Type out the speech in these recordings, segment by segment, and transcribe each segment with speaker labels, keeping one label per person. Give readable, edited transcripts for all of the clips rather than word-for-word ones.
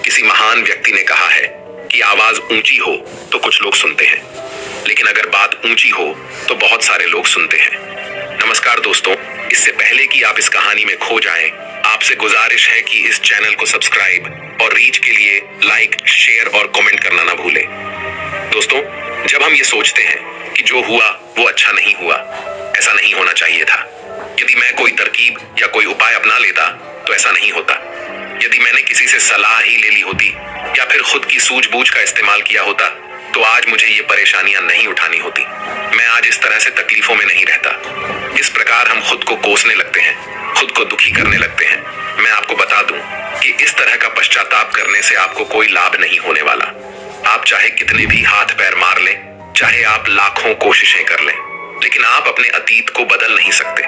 Speaker 1: किसी महान व्यक्ति ने कहा है कि आवाज ऊंची हो तो कुछ लोग सुनते हैं, लेकिन अगर बात ऊंची हो तो बहुत सारे लोग सुनते हैं। नमस्कार दोस्तों, इससे पहले कि आप इस कहानी में खो जाएं, आपसे गुजारिश है कि इस चैनल को सब्सक्राइब और रीच के लिए लाइक, शेयर और कमेंट करना ना भूलें। दोस्तों, जब हम ये सोचते हैं कि जो हुआ वो अच्छा नहीं हुआ, ऐसा नहीं होना चाहिए था, यदि मैं कोई तरकीब या कोई उपाय अपना लेता तो ऐसा नहीं होता, यदि मैंने किसी से सलाह ही ले ली होती या फिर खुद की सूझबूझ का इस्तेमाल किया होता तो आज मुझे ये परेशानियां नहीं उठानी होती, मैं आज इस तरह से तकलीफों में नहीं रहता। इस प्रकार हम खुद को कोसने लगते हैं, खुद को दुखी करने लगते हैं। मैं आपको बता दूं कि इस तरह का पश्चाताप करने से आपको कोई लाभ नहीं होने वाला। आप चाहे कितने भी हाथ पैर मार लें, चाहे आप लाखों कोशिशें कर लें, लेकिन आप अपने अतीत को बदल नहीं सकते,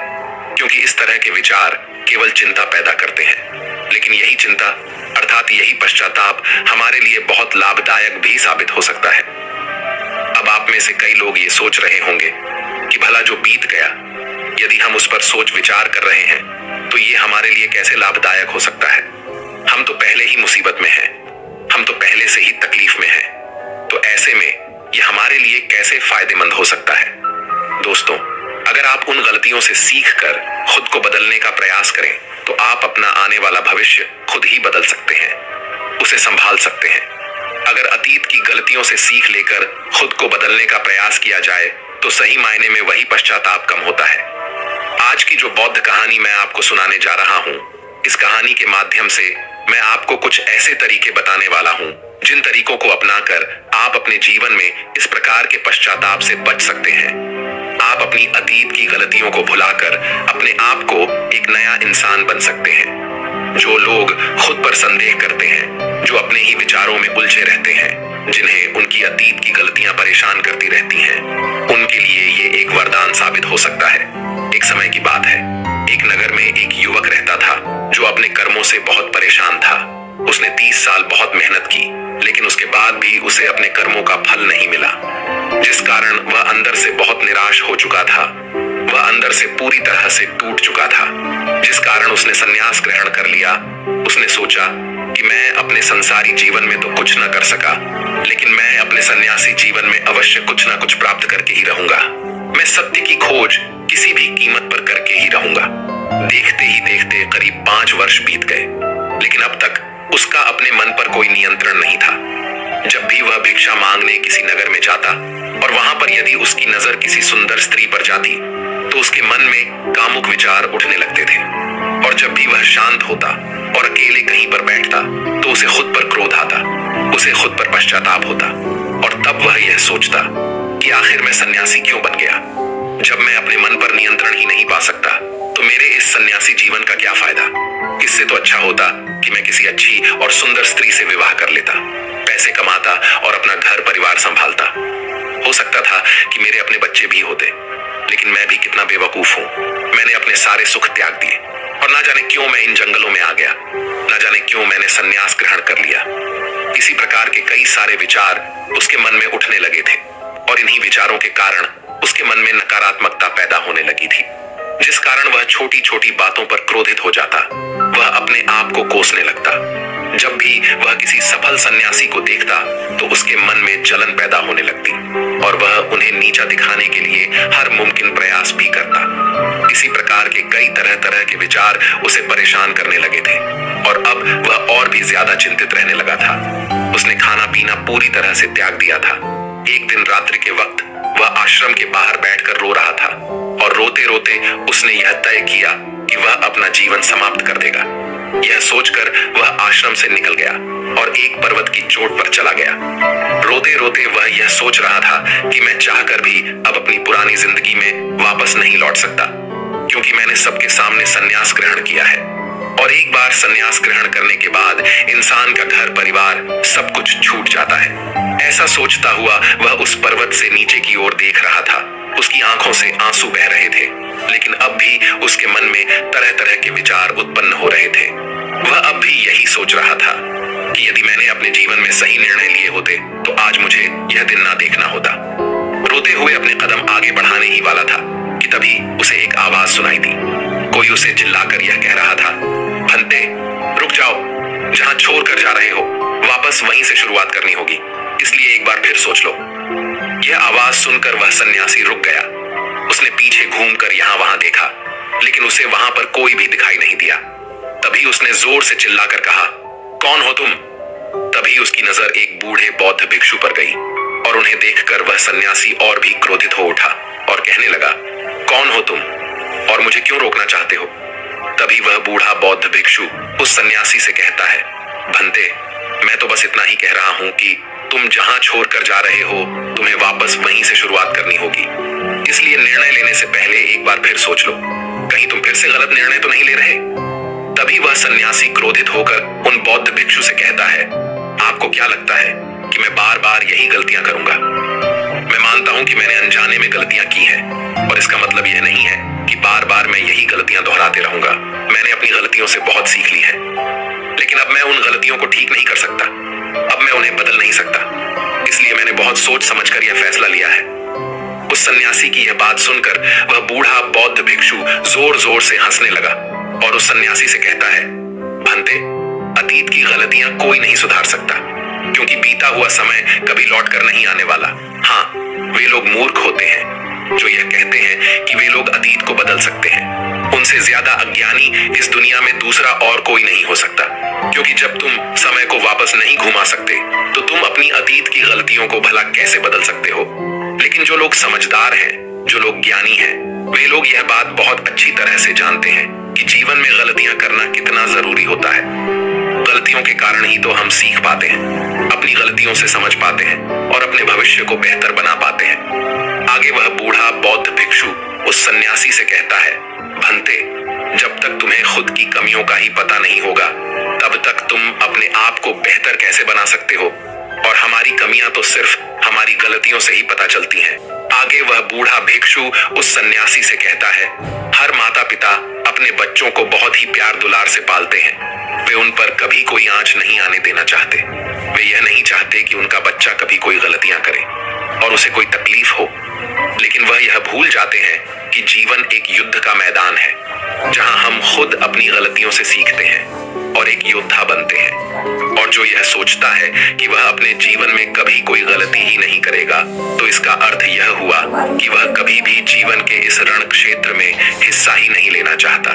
Speaker 1: क्योंकि इस तरह के विचार केवल चिंता पैदा करते हैं। लेकिन यही चिंता अर्थात यही पश्चाताप हमारे लिए बहुत लाभदायक भी साबित हो सकता है। अब आप में से कई लोग ये सोच रहे होंगे कि भला जो बीत गया, यदि हम उस पर सोच विचार कर रहे हैं तो ये हमारे लिए कैसे लाभदायक हो सकता है। हम तो पहले ही मुसीबत में हैं, हम तो पहले से ही तकलीफ में हैं, तो ऐसे में ये हमारे लिए कैसे फायदेमंद हो सकता है। दोस्तों, अगर आप उन गलतियों से सीख कर खुद को बदलने का प्रयास करें तो आप अपना आने वाला भविष्य खुद ही बदल सकते हैं, उसे संभाल सकते हैं। अगर अतीत की गलतियों से सीख लेकर खुद को बदलने का प्रयास किया जाए तो सही मायने में वही पश्चाताप कम होता है। आज की जो बौद्ध कहानी मैं आपको सुनाने जा रहा हूं, इस कहानी के माध्यम से मैं आपको कुछ ऐसे तरीके बताने वाला हूं जिन तरीकों को अपनाकर आप अपने जीवन में इस प्रकार के पश्चाताप से बच सकते हैं। आप अपनी अतीत की गलतियों को भुलाकर अपने आप को एक नया इंसान बन सकते हैं। जो लोग खुद पर संदेह करते हैं, जो अपने ही विचारों में उलझे रहते हैं, जिन्हें उनकी अतीत की गलतियां परेशान करती रहती हैं, उनके लिए ये एक वरदान साबित हो सकता है। एक समय की बात है, एक नगर में एक युवक रहता था जो अपने कर्मों से बहुत परेशान था। उसने 30 साल बहुत मेहनत की, लेकिन उसके बाद भी उसे अपने कर्मों का फल नहीं मिला, जिस कारण वह अंदर से बहुत निराश हो चुका था। वह अंदर से पूरी तरह से टूट चुका था, जिस कारण उसने संन्यास ग्रहण कर लिया। उसने सोचा कि मैं अपने संसारी जीवन में तो कुछ न कर सका, लेकिन मैं अपने सन्यासी जीवन में अवश्य कुछ न कुछ प्राप्त करके ही रहूंगा। मैं सत्य की खोज किसी भी कीमत पर करके ही रहूंगा। देखते ही देखते करीब 5 वर्ष बीत गए, लेकिन अब तक उसका अपने मन पर कोई नियंत्रण नहीं था। जब भी वह भिक्षा मांगने किसी नगर में जाता और वहां पर यदि उसकी नजर किसी सुंदर स्त्री पर जाती तो उसके मन में कामुक विचार उठने लगते थे। और जब भी वह शांत होता और अकेले कहीं पर बैठता तो उसे खुद पर क्रोध आता, उसे खुद पर पश्चाताप होता, और तब वह यह सोचता कि आखिर मैं सन्यासी क्यों बन गया। जब मैं अपने मन पर नियंत्रण ही नहीं पा सकता तो मेरे इस सन्यासी जीवन का क्या फायदा। इससे तो अच्छा होता कि मैं किसी अच्छी और सुंदर स्त्री से विवाह कर लेता, पैसे कमाता और अपना घर परिवार संभालता। हो सकता था कि मेरे अपने बच्चे भी होते, लेकिन मैं भी कितना बेवकूफ हूँ। मैंने अपने सारे सुख त्याग दिए और ना जाने क्यों मैं इन जंगलों में आ गया, ना जाने क्यों मैंने संन्यास ग्रहण कर लिया। इसी प्रकार के कई सारे विचार उसके मन में उठने लगे थे और इन्हीं विचारों के कारण उसके मन में नकारात्मकता पैदा होने लगी थी, जिस कारण वह छोटी छोटी बातों पर क्रोधित हो जाता। वह अपने आप को कोसने लगता। जब भी वह किसी सफल सन्यासी को देखता तो उसके मन में जलन पैदा होने लगती और वह उन्हें नीचा दिखाने के लिए हर मुमकिन प्रयास भी करता। इसी प्रकार के कई तरह तरह के विचार उसे परेशान करने लगे थे और अब वह और भी ज्यादा चिंतित रहने लगा था। उसने खाना पीना पूरी तरह से त्याग दिया था। एक दिन रात्रि के वक्त वह आश्रम के बाहर बैठकर रो रहा था और रोते रोते उसने यह तय किया कि वह अपना जीवन समाप्त कर देगा। यह सोचकर वह आश्रम से निकल गया और एक पर्वत की चोट पर चला गया। रोते रोते वह यह सोच रहा था कि मैं चाहकर भी अब अपनी पुरानी जिंदगी में वापस नहीं लौट सकता, क्योंकि मैंने सबके सामने संन्यास ग्रहण किया है। और एक बार संन्यास ग्रहण करने के बाद इंसान का घर परिवार सब कुछ छूट जाता है। ऐसा सोचता हुआ वह उस पर्वत से नीचे की ओर देख रहा था। उसकी आंखों से आंसू बह रहे थे, लेकिन अब भी उसके मन में तरह तरह के विचार उत्पन्न हो रहे थे। वह अब भी यही सोच रहा था कि यदि मैंने अपने जीवन में सही निर्णय लिए होते तो आज मुझे यह दिन ना देखना होता। रोते हुए अपने कदम आगे बढ़ाने ही वाला था कि तभी उसे एक आवाज सुनाई दी। कोई उसे चिल्लाकर यह कह रहा था, भंते रुक जाओ, जहां छोड़ कर जा रहे हो वापस वहीं से शुरुआत करनी होगी, इसलिए एक बार फिर सोच लो। यह आवाज सुनकर वह सन्यासी रुक गया। उसने पीछे घूमकर यहाँ वहां देखा, लेकिन उसे वहां पर कोई भी दिखाई नहीं दिया। तभी उसने जोर से चिल्लाकर कहा, कौन हो तुम? तभी उसकी नजर एक बूढ़े बौद्ध भिक्षु पर गई और उन्हें देखकर वह सन्यासी और भी क्रोधित हो उठा और कहने लगा, कौन हो तुम और मुझे क्यों रोकना चाहते हो? तभी वह बूढ़ा बौद्ध भिक्षु उस सन्यासी से कहता है, भंते, मैं तो बस इतना ही कह रहा हूं कि तुम जहां छोड़कर जा रहे हो तुम्हें वापस वहीं से शुरुआत करनी होगी, इसलिए निर्णय लेने से पहले एक बार फिर सोच लो, कहीं तुम फिर से गलत निर्णय तो नहीं ले रहे। तभी वह सन्यासी क्रोधित होकर उन बौद्ध भिक्षु से कहता है, आपको क्या लगता है कि मैं बार बार यही गलतियां करूंगा? मैं मानता हूं कि मैंने अनजाने में गलतियां की हैं, और इसका मतलब यह नहीं है कि बार बार मैं यही गलतियां दोहराते रहूंगा। मैंने अपनी गलतियों से बहुत सीख ली है, लेकिन अब मैं उन गलतियों को ठीक नहीं कर सकता। अब मैं उन्हें बदल नहीं सकता, इसलिए मैंने बहुत सोच समझकर यह फैसला लिया है। उस सन्यासी की यह बात सुनकर वह बूढ़ा बौद्ध भिक्षु जोर जोर से हंसने लगा और उस सन्यासी से कहता है, भंते, अतीत की गलतियां कोई नहीं सुधार सकता, क्योंकि बीता हुआ समय कभी लौट कर नहीं आने वाला। हाँ, वे लोग मूर्ख होते हैं जो यह कहते हैं कि वे लोग अतीत को बदल सकते हैं। उनसे ज्यादा अज्ञानी इस दुनिया में दूसरा और कोई नहीं हो सकता, क्योंकि जब तुम समय को वापस नहीं घुमा सकते तो तुम अपनी अतीत की गलतियों को भला कैसे बदल सकते हो? लेकिन जो लोग समझदार हैं, जो लोग ज्ञानी हैं, वे लोग यह बात बहुत अच्छी तरह से जानते हैं कि जीवन में गलतियां करना कितना जरूरी होता है। गलतियों के कारण ही तो हम सीख पाते हैं, अपनी गलतियों से समझ पाते हैं और अपने भविष्य को बेहतर बना पाते हैं। आगे वह बूढ़ा बौद्ध भिक्षु उस सन्यासी से कहता है, भंते, जब तक तुम्हें खुद की कमियों का ही पता नहीं होगा तब तक तुम अपने आप को बेहतर कैसे बना सकते हो? और हमारी कमियां तो सिर्फ हमारी गलतियों से ही पता चलती हैं। आगे वह बूढ़ा भिक्षु उस सन्यासी से कहता है, हर माता पिता अपने बच्चों को बहुत ही प्यार दुलार से पालते हैं। वे उन पर कभी कोई आंच नहीं आने देना चाहते। वे यह नहीं चाहते कि उनका बच्चा कभी कोई गलतियां करे और उसे कोई तकलीफ हो। लेकिन वह यह भूल जाते हैं कि जीवन एक युद्ध का मैदान है, जहां हम खुद अपनी गलतियों से सीखते हैं और एक योद्धा बनते हैं। और जो यह सोचता है कि वह अपने जीवन में कभी कोई गलती ही नहीं करेगा, तो इसका अर्थ यह हुआ कि वह कभी भी जीवन के इस रण क्षेत्र में हिस्सा ही नहीं लेना चाहता।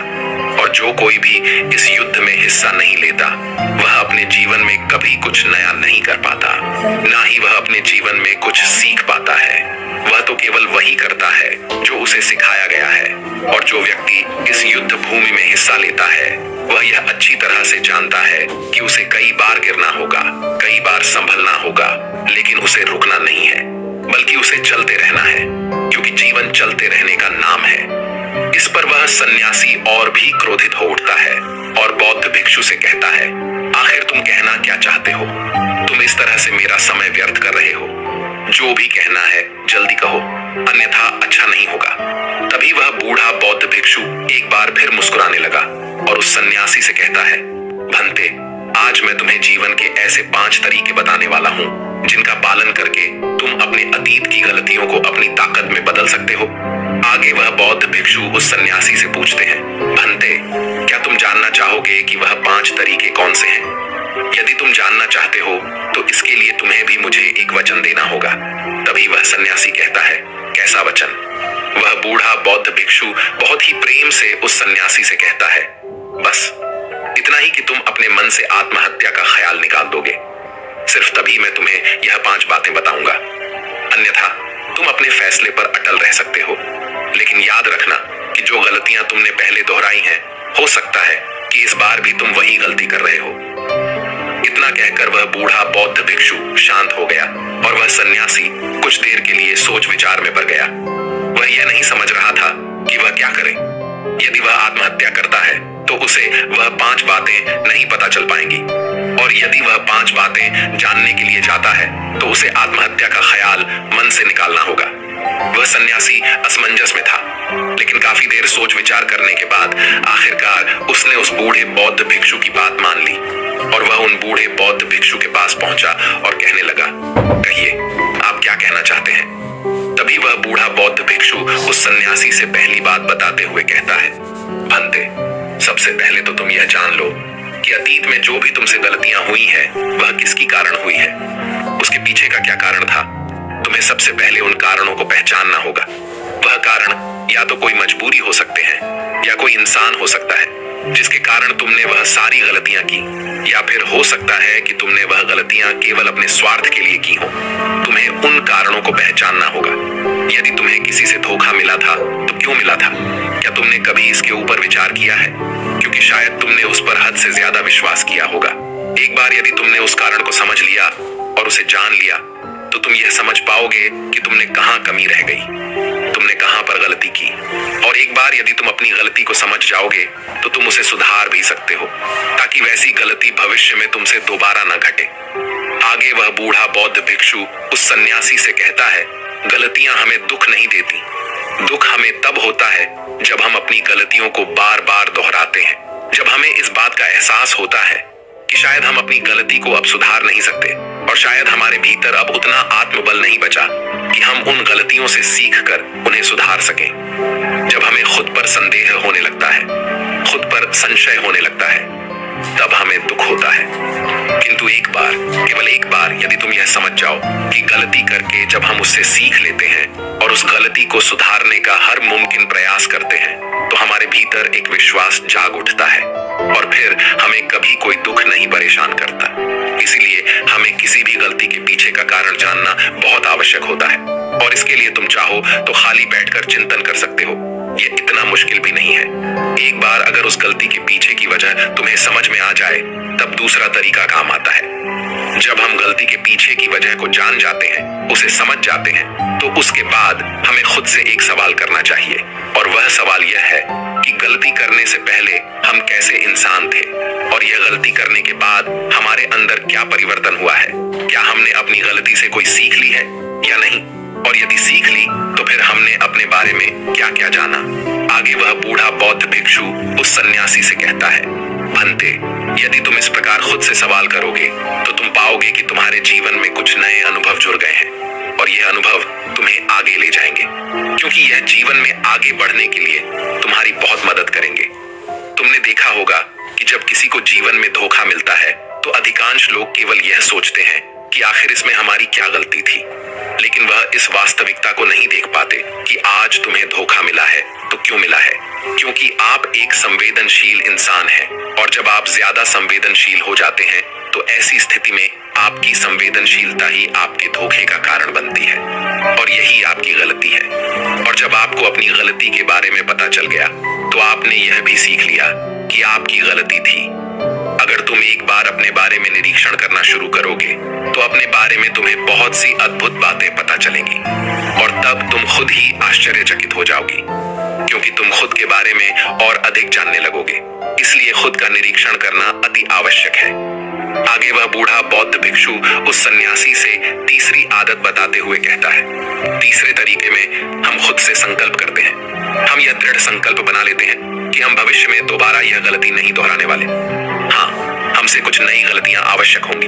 Speaker 1: और जो कोई भी इस युद्ध में हिस्सा नहीं लेता, वह अपने जीवन में कभी कुछ नया नहीं कर पाता, ना ही वह अपने जीवन में कुछ सीख पाता है। वह तो केवल वही करता है जो उसे सिखाया गया है। और जो व्यक्ति इस युद्ध भूमि में हिस्सा लेता है, वह यह अच्छी तरह से जानता है कि उसे कई बार गिरना होगा, कई बार संभलना होगा, लेकिन उसे रुकना नहीं है, बल्कि उसे चलते रहना है, क्योंकि जीवन चलते रहने का नाम है। इस पर वह सन्यासी और भी क्रोधित हो उठता है और बौद्ध भिक्षु से कहता है, आखिर तुम कहना क्या चाहते हो? तुम इस तरह से मेरा समय व्यर्थ कर रहे हो। जो भी कहना है जल्दी कहो, अन्यथा अच्छा नहीं होगा। तभी वह बूढ़ा बौद्ध भिक्षु एक बार फिर मुस्कुराने लगा और उस सन्यासी से कहता है, भंते, आज मैं तुम्हें जीवन के ऐसे 5 तरीके बताने वाला हूँ जिनका पालन करके तुम अपने अतीत की गलतियों को अपनी ताकत में बदल सकते हो। आगे वह बौद्ध भिक्षु उस सन्यासी से पूछते हैं, भंते, क्या तुम जानना चाहोगे कि वह 5 तरीके कौन से हैं? यदि तुम जानना चाहते हो तो इसके लिए तुम्हें भी मुझे एक वचन देना होगा। तभी वह सन्यासी कहता है, कैसा वचन? वह बूढ़ा बौद्ध भिक्षु बहुत ही प्रेम से उस सन्यासी से कहता है, बस इतना ही कि तुम अपने मन से आत्महत्या का ख्याल निकाल दोगे। सिर्फ तभी मैं तुम्हें यह 5 बातें बताऊंगा, अन्यथा तुम अपने फैसले पर अटल रह सकते हो। लेकिन याद रखना कि जो गलतियां तुमने पहले दोहराई हैं, हो सकता है कि इस बार भी तुम वही गलती कर रहे हो। इतना कहकर वह बूढ़ा बौद्ध भिक्षु शांत हो गया और वह सन्यासी कुछ देर के लिए सोच विचार में पड़ गया। वह यह नहीं समझ रहा था कि वह क्या करे। यदि वह आत्महत्या करता है तो उसे वह 5 बातें नहीं पता चल पाएंगी, और यदि वह 5 बातें जानने के लिए जाता है तो उसे आत्महत्या का ख्याल मन से निकालना होगा। वह सन्यासी असमंजस में था, लेकिन काफी देर सोच विचार करने के बाद आखिरकार उसने उस बूढ़े बौद्ध भिक्षु की बात मान ली और वह उन बूढ़े बौद्ध भिक्षु के पास पहुंचा और कहने लगा, कहिए, आप क्या कहना चाहते हैं? तभी वह बूढ़ा बौद्ध भिक्षु उस सन्यासी से पहली बात बताते हुए कहता है, भंते, सबसे पहले तो तुम यह जान लो कि अतीत में जो भी तुमसे गलतियां हुई है वह किसकी कारण हुई है, उसके पीछे का क्या कारण था। तुम्हें सबसे पहले उन कारणों को पहचानना होगा। वह कारण या तो कोई मजबूरी हो सकते हैं या कोई इंसान हो सकता है जिसके कारण तुमने वह सारी गलतियां की, या फिर हो सकता है कि तुमने वह गलतियां केवल अपने स्वार्थ के लिए की हो। तुम्हें उन कारणों को पहचानना होगा। यदि तुम्हें किसी से धोखा मिला था तो क्यों मिला था? क्या तुमने कभी इसके ऊपर विचार किया है? क्योंकि शायद तुमने उस पर हद से ज्यादा विश्वास किया होगा। एक बार यदि तुमने उस कारण को समझ लिया और उसे जान लिया तो तुम यह समझ पाओगे कि तुमने कहां कमी रह गई, तुमने कहां पर गलती की। और एक बार यदि तुम अपनी गलती को समझ जाओगे तो तुम उसे सुधार भी सकते हो, ताकि वैसी गलती भविष्य में तुमसे दोबारा न घटे। आगे वह बूढ़ा बौद्ध भिक्षु उस सन्यासी से कहता है, गलतियां हमें दुख नहीं देती। दुख हमें तब होता है जब हम अपनी गलतियों को बार बार दोहराते हैं, जब हमें इस बात का एहसास होता है कि शायद हम अपनी गलती को अब सुधार नहीं सकते, और शायद हमारे भीतर अब उतना आत्मबल नहीं बचा कि हम उन गलतियों से सीखकर उन्हें सुधार सकें। जब हमें खुद पर संदेह होने लगता है, खुद पर संशय होने लगता है, तब हमें दुख होता है। किंतु एक बार, केवल एक बार यदि तुम यह समझ जाओ कि गलती करके जब हम उससे सीख लेते हैं और उस गलती को सुधारने का हर मुमकिन प्रयास करते हैं, तो हमारे भीतर एक विश्वास जाग उठता है और फिर हमें कभी कोई दुख नहीं परेशान करता। इसलिए हमें किसी भी गलती के पीछे का कारण जानना बहुत आवश्यक होता है, और इसके लिए तुम चाहो तो खाली बैठकर चिंतन कर सकते हो। ये इतना मुश्किल भी नहीं है। एक बार अगर उस गलती के पीछे की वजह तुम्हें समझ में आ जाए, तब दूसरा तरीका काम आता है। जब हम गलती के पीछे की वजह को जान जाते हैं, उसे समझ जाते हैं, तो उसके बाद हमें खुद से एक सवाल करना चाहिए, और वह सवाल यह है कि गलती करने से पहले हम कैसे इंसान थे, और यह गलती करने के बाद हमारे अंदर क्या परिवर्तन हुआ है। क्या हमने अपनी गलती से कोई सीख ली है या नहीं, और यदि सीख ली तो फिर हमने अपने बारे में क्या क्या जाना। आगे वह बूढ़ा बौद्ध भिक्षु उस सन्यासी से कहता है, भंते, यदि तुम इस प्रकार खुद से सवाल करोगे तो तुम पाओगे कि तुम्हारे जीवन में कुछ नए अनुभव जुड़ गए हैं, और यह अनुभव तुम्हें आगे ले जाएंगे, क्योंकि यह जीवन में आगे बढ़ने के लिए तुम्हारी बहुत मदद करेंगे। तुमने देखा होगा कि जब किसी को जीवन में धोखा मिलता है तो अधिकांश लोग केवल यह सोचते हैं कि आखिर इसमें हमारी क्या गलती थी, लेकिन वह इस वास्तविकता को नहीं देख पाते कि आज तुम्हें धोखा मिला है तो क्यों मिला है। क्योंकि आप एक संवेदनशील इंसान हैं, और जब आप ज्यादा संवेदनशील हो जाते हैं तो ऐसी स्थिति में आपकी संवेदनशीलता ही आपके धोखे का कारण बनती है, और यही आपकी गलती है। और जब आपको अपनी गलती के बारे में पता चल गया तो आपने यह भी सीख लिया कि आपकी गलती थी। अगर तुम एक बार अपने बारे में निरीक्षण करना शुरू करोगे तो अपने बारे में तुम्हें बहुत सी अद्भुत बातें पता चलेंगी, और तब तुम खुद ही आश्चर्यचकित हो जाओगी, क्योंकि तुम खुद के बारे में और अधिक जानने लगोगे। इसलिए खुद का निरीक्षण करना अति आवश्यक है। आगे वह बूढ़ा बौद्ध भिक्षु उस सन्यासी से तीसरी आदत बताते हुए कहता है, तीसरे तरीके में हम खुद से संकल्प करते हैं। हम यह दृढ़ संकल्प बना लेते हैं कि हम भविष्य में दोबारा यह गलती नहीं दोहराने वाले। हाँ, हमसे कुछ नई गलतियां आवश्यक होंगी,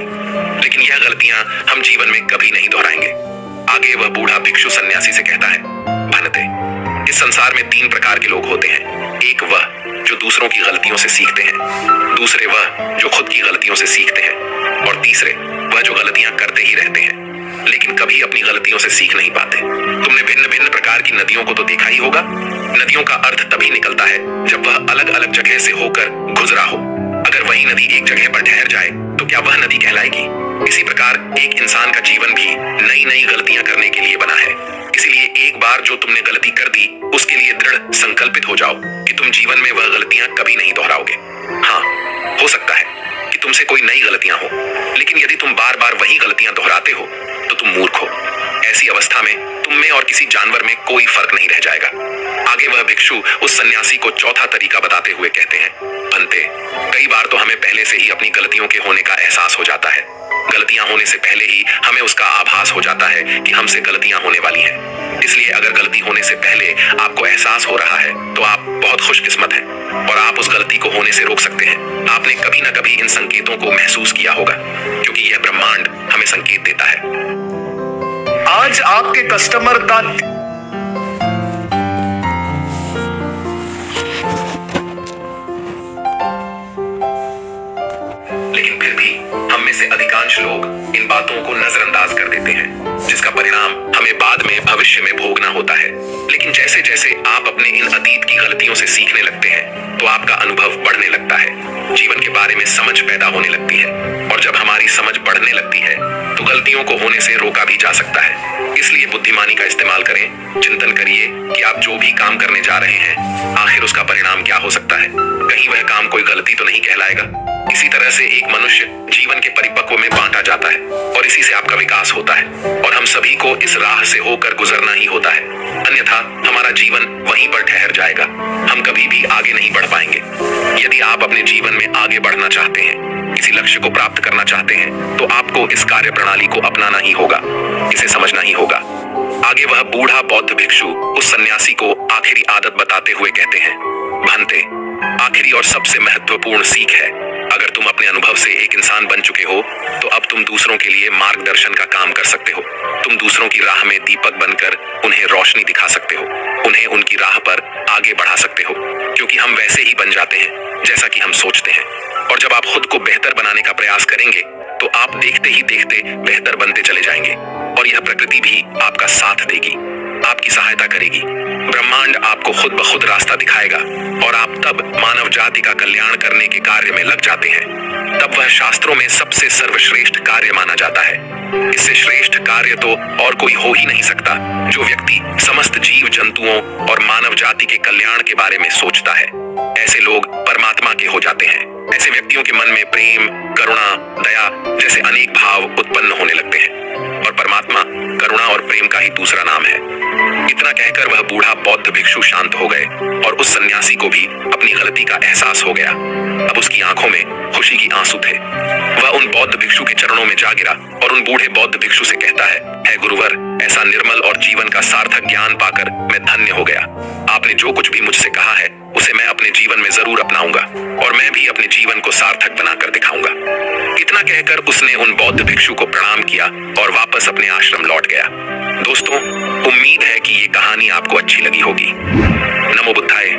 Speaker 1: लेकिन यह गलतियां हम जीवन में कभी नहीं दोहराएंगे। आगे वह बूढ़ा भिक्षु सन्यासी से कहता है, भनते, इस संसार में 3 प्रकार के लोग होते हैं। एक वह जो दूसरों की गलतियों से सीखते हैं, दूसरे वह जो खुद की गलतियों से सीखते हैं, और तीसरे वह जो गलतियां करते ही रहते हैं लेकिन कभी अपनी गलतियों से सीख नहीं पाते। तुमने भिन्न भिन्न प्रकार की नदियों को तो देखा ही होगा। नदियों का अर्थ तभी निकलता है जब वह अलग अलग जगह से होकर गुजरा हो। अगर वही नदी एक जगह पर ठहर जाए तो क्या वह नदी कहलाएगी? इसी प्रकार एक इंसान का जीवन भी नई नई गलतियां करने के लिए बना है। इसीलिए एक बार जो तुमने गलती कर दी उसके लिए दृढ़ संकल्पित हो जाओ कि तुम जीवन में वह गलतियां कभी नहीं दोहराओगे। हाँ, हो सकता है कि तुमसे कोई नई गलतियां हो, लेकिन यदि तुम बार बार वही गलतियां दोहराते हो तो तुम मूर्ख हो। ऐसी अवस्था में तुम में और किसी जानवर में कोई फर्क नहीं रह जाएगा। आगे वह भिक्षु उस सन्यासी को चौथा तरीका बताते हुए कहते हैं, भंते, कई बार तो हमें पहले से ही अपनी गलतियों के होने का एहसास हो जाता है। गलतियां होने से पहले ही हमें उसका आभास हो जाता है कि हमसे गलतियां होने वाली हैं। इसलिए अगर गलती होने से पहले आपको एहसास हो रहा है तो आप बहुत खुशकिस्मत हैं, और आप उस गलती को होने से रोक सकते हैं। आपने कभी न कभी इन संकेतों को महसूस किया होगा, क्योंकि यह ब्रह्मांड हमें संकेत देता है।
Speaker 2: आज आपके कस्टमर का
Speaker 1: लेकिन फिर भी हम में से अधिकांश लोग इन बातों को नजरअंदाज कर देते हैं, जिसका परिणाम हमें बाद में भविष्य में भोगना होता है। लेकिन जैसे जैसे आप अपने इन अतीत की गलतियों से सीखने लगते हैं तो आपका अनुभव बढ़ने लगता है, जीवन के बारे में समझ पैदा होने लगती है, और जब हमारी समझ बढ़ने लगती है तो गलतियों को होने से रोका भी जा सकता है। इसलिए बुद्धिमानी का इस्तेमाल करें, चिंतन करिए कि आप जो भी काम करने जा रहे हैं आखिर उसका परिणाम क्या हो सकता है, कहीं वह काम कोई गलती तो नहीं कहलाएगा। इसी तरह से एक मनुष्य जीवन के परिपक्व में बांटा जाता है और इसी से आपका विकास होता है, और हम सभी को इस राह से होकर गुजरना ही होता है, अन्यथा हमारा जीवन वहीं पर ठहर जाएगा, हम कभी भी आगे नहीं बढ़ पाएंगे। यदि आप अपने जीवन में आगे बढ़ना चाहते हैं, किसी लक्ष्य को प्राप्त करना चाहते हैं, तो आपको इस कार्य प्रणाली को अपनाना ही होगा, इसे समझना ही होगा। आगे वह बूढ़ा बौद्ध भिक्षु उस सन्यासी को आखिरी आदत बताते हुए कहते हैं, भंते, आखिरी और सबसे महत्वपूर्ण सीख है, अगर तुम अपने अनुभव से एक इंसान बन चुके हो तो अब तुम दूसरों के लिए मार्गदर्शन का काम कर सकते हो। तुम दूसरों की राह में दीपक बनकर उन्हें रोशनी दिखा सकते हो, उन्हें उनकी राह पर आगे बढ़ा सकते हो, क्योंकि हम वैसे ही बन जाते हैं जैसा कि हम सोचते हैं। और जब आप खुद को बेहतर बनाने का प्रयास करेंगे तो आप देखते ही देखते बेहतर बनते चले जाएंगे, और यह प्रकृति भी आपका साथ देगी, आपकी सहायता करेगी। ब्रह्मांड आपको खुद ब खुद रास्ता दिखाएगा, और आप तब मानव जाति का कल्याण करने के कार्य में लग जाते हैं। तब वह शास्त्रों में सबसे सर्वश्रेष्ठ कार्य माना जाता है। इससे श्रेष्ठ कार्य तो और कोई हो ही नहीं सकता। जो व्यक्ति समस्त जीव जंतुओं और मानव जाति के कल्याण के बारे में सोचता है, ऐसे लोग परमात्मा के हो जाते हैं। ऐसे व्यक्तियों के मन में प्रेम, करुणा, दया जैसे अनेक भाव उत्पन्न होने लगते हैं, और परमात्मा करुणा और प्रेम का ही दूसरा नाम है। इतना कहकर वह बूढ़ा बौद्ध भिक्षु शांत हो गए, और उस सन्यासी को भी अपनी गलती का एहसास हो गया। अब उसकी आंखों में खुशी की आंसू थे। वह उन बौद्ध भिक्षु के चरणों में जा गिरा और उन बूढ़े बौद्ध भिक्षु से कहता है, हे गुरुवर, ऐसा निर्मल और जीवन का सार्थक ज्ञान पाकर मैं धन्य हो गया। आपने जो कुछ भी मुझसे कहा है उसे मैं अपने जीवन में जरूर अपनाऊंगा, और मैं भी अपने जीवन को सार्थक बनाकर दिखाऊंगा। इतना कहकर उसने उन बौद्ध भिक्षु को प्रणाम किया और वापस अपने आश्रम लौट गया। दोस्तों, उम्मीद है कि ये कहानी आपको अच्छी लगी होगी। नमो बुद्धाय।